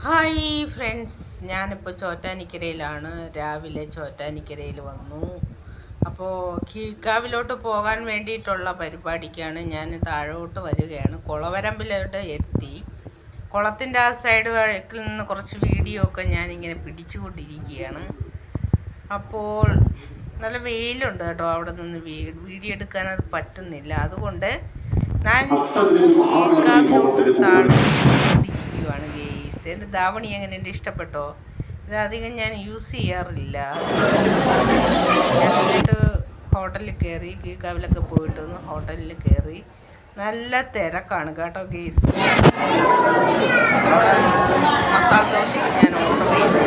Hi friends, ഞാനിപ്പോൾ ചോറ്റാനിക്കരയിലാണ്. രാവിലെ ചോറ്റാനിക്കരയിൽ വന്നു. അപ്പോൾ കീഴ്ക്കാവിലോട്ട് പോകാൻ വേണ്ടിയിട്ടുള്ള പരിപാടിക്കാണ് ഞാൻ താഴോട്ട് വരികയാണ്. കുളവരമ്പിലോട്ട് എത്തി. കുളത്തിൻ്റെ ആ സൈഡ് വഴിക്കിൽ നിന്ന് കുറച്ച് വീഡിയോ ഒക്കെ ഞാനിങ്ങനെ പിടിച്ചുകൊണ്ടിരിക്കുകയാണ്. അപ്പോൾ നല്ല വെയിലുണ്ട് കേട്ടോ. അവിടെ നിന്ന് വീഡിയോ എടുക്കാൻ അത് പറ്റുന്നില്ല. അതുകൊണ്ട് ഞാൻ കീഴ്ക്കാവിലോട്ട് താഴോട്ടിരിക്കുകയാണ്. എൻ്റെ ധാവണി എങ്ങനെയുണ്ട്, ഇഷ്ടപ്പെട്ടോ? ഇത് അധികം ഞാൻ യൂസ് ചെയ്യാറില്ല. എന്നിട്ട് ഹോട്ടലിൽ കയറി, കീഴ്ക്കാവിലൊക്കെ പോയിട്ട് ഒന്ന് ഹോട്ടലിൽ കയറി. നല്ല തിരക്കാണ് കേട്ടോ ഗെയ്സ്. അവിടെ മസാല ദോശയ്ക്ക് ഞാൻ ഓർഡർ ചെയ്തു.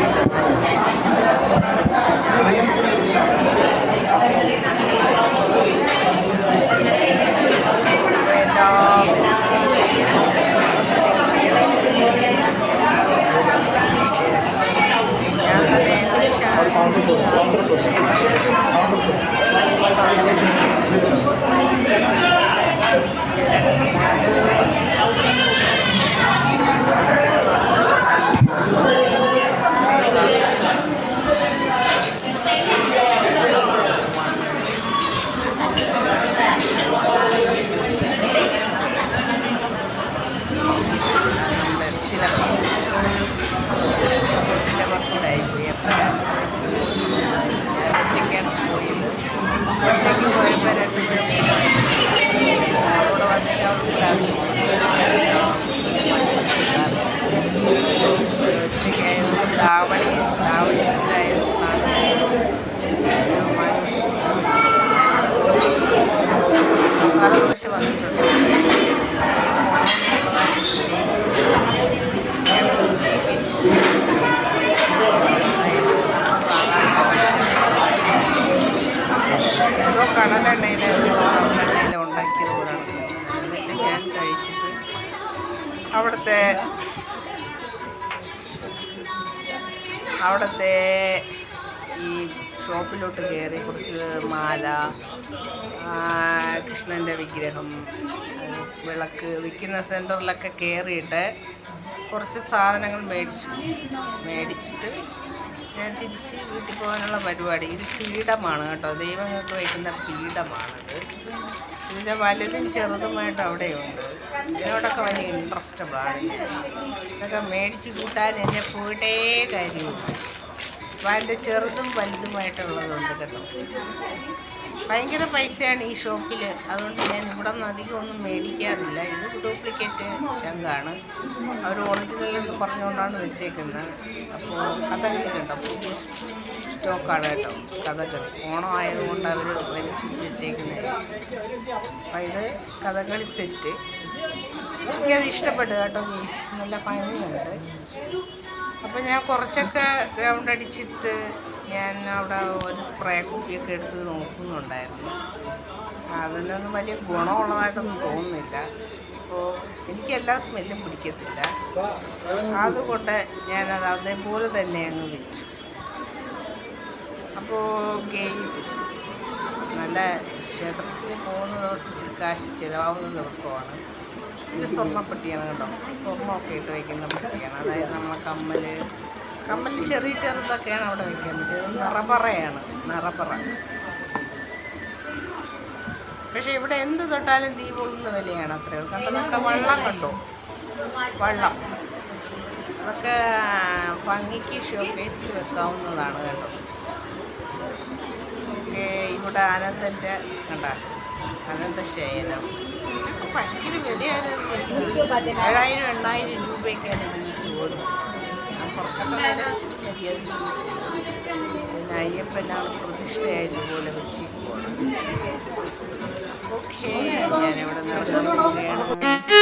മസാല ദോശ വന്നിട്ടുണ്ട്. എന്തോ കടലെണ്ണയിൽ ഉണ്ടാക്കിയത് പോലാണ്. എന്നിട്ട് ഞാൻ കഴിച്ചിട്ട് അവിടുത്തെ ഈ ഷോപ്പിലോട്ട് കയറി കുറച്ച് മാല, കൃഷ്ണൻ്റെ വിഗ്രഹം, വിളക്ക് വിൽക്കുന്ന സെൻറ്ററിലൊക്കെ കയറിയിട്ട് കുറച്ച് സാധനങ്ങൾ മേടിച്ചിട്ട് ഞാൻ തിരിച്ച് വീട്ടിൽ പോകാനുള്ള പരിപാടി. ഇത് പീഠമാണ് കേട്ടോ, ദൈവങ്ങൾക്ക് വയ്ക്കുന്ന പീഠമാണിത്. ഇതിൻ്റെ വലുതും ചെറുതുമായിട്ട് അവിടെയുണ്ട്. ഇതിനോടൊക്കെ വലിയ ഇൻട്രസ്റ്റബിളാണ്. ഇതൊക്കെ മേടിച്ച് കൂട്ടാൻ എന്നെ പോയിട്ടേ കാര്യമില്ല. അപ്പോൾ അതിൻ്റെ ചെറുതും വലുതുമായിട്ടുള്ളതുണ്ട് കേട്ടോ. ഭയങ്കര പൈസയാണ് ഈ ഷോപ്പിൽ. അതുകൊണ്ട് ഞാൻ ഇവിടെ നിന്ന് അധികം ഒന്നും മേടിക്കാറില്ല. ഇത് ഡ്യൂപ്ലിക്കേറ്റ് ശംഖാണ്. അവർ ഒറിജിനൽ എന്ന് പറഞ്ഞുകൊണ്ടാണ് വെച്ചേക്കുന്നത്. അപ്പോൾ കഥകളി കണ്ടോ, പുതിയ സ്റ്റോക്കാണ് കേട്ടോ കഥകളി. ഓണം ആയതുകൊണ്ട് അവർ വരുത്തിച്ച് വെച്ചേക്കുന്നത്. അപ്പം ഇത് കഥകളി സെറ്റ്. എനിക്കത് ഇഷ്ടപ്പെട്ടു കേട്ടോ മീസ്, നല്ല ഭംഗിയുണ്ട്. അപ്പോൾ ഞാൻ കുറച്ചൊക്കെ ഗ്രൗണ്ട് അടിച്ചിട്ട് ഞാൻ അവിടെ ഒരു സ്പ്രേ കുപ്പിയൊക്കെ എടുത്ത് നോക്കുന്നുണ്ടായിരുന്നു. അതിനൊന്നും വലിയ ഗുണമുള്ളതായിട്ടൊന്നും തോന്നുന്നില്ല. അപ്പോൾ എനിക്ക് എല്ലാ സ്മെല്ലും പിടിക്കത്തില്ല. അതുകൊണ്ട് ഞാനത് അതേപോലെ തന്നെ അങ്ങ് വെച്ചു. അപ്പോൾ ഗെയ്സ്, നല്ല ക്ഷേത്രത്തിൽ പോകുന്ന ദിവസത്തിൽ കാശ് ചിലവാകുന്ന ദിവസമാണ്. ഇത് സ്വർണ്ണപ്പെട്ടിയാണ് കേട്ടോ. സ്വർണ്ണമൊക്കെ ഇട്ട് വയ്ക്കുന്ന പെട്ടിയാണ്. അതായത് നമ്മളെ കമ്മൽ ചെറിയ ചെറുതൊക്കെയാണ് അവിടെ വയ്ക്കാൻ പറ്റിയത്. നിറപറയാണ്, നിറപറ. പക്ഷേ ഇവിടെ എന്ത് തൊട്ടാലും തീ പൊള്ളുന്ന വിലയാണ്. അത്രയും കണ്ടോ. നമ്മുടെ വള്ളം കണ്ടോ, വള്ളം അതൊക്കെ ഭംഗിക്ക് ഷോക്കേസിൽ വെക്കാവുന്നതാണ് കേട്ടോ. ഇവിടെ അനന്തൻ്റെ കണ്ട, അനന്തശയനം ഭയങ്കര വിലയാണ്. 7,000-8,000 രൂപയൊക്കെയാണ് ബീച്ച് പോലും. കുറച്ചൊക്കെ വില വെച്ചിട്ട് മതിയായിരുന്നു. പിന്നെ അയ്യപ്പനാണ് പ്രതിഷ്ഠയായതുപോലെ വെച്ചിരിക്കുകയാണ്. ഓക്കെ, ഞാനിവിടെ നിർത്താൻ പോവുകയാണ്.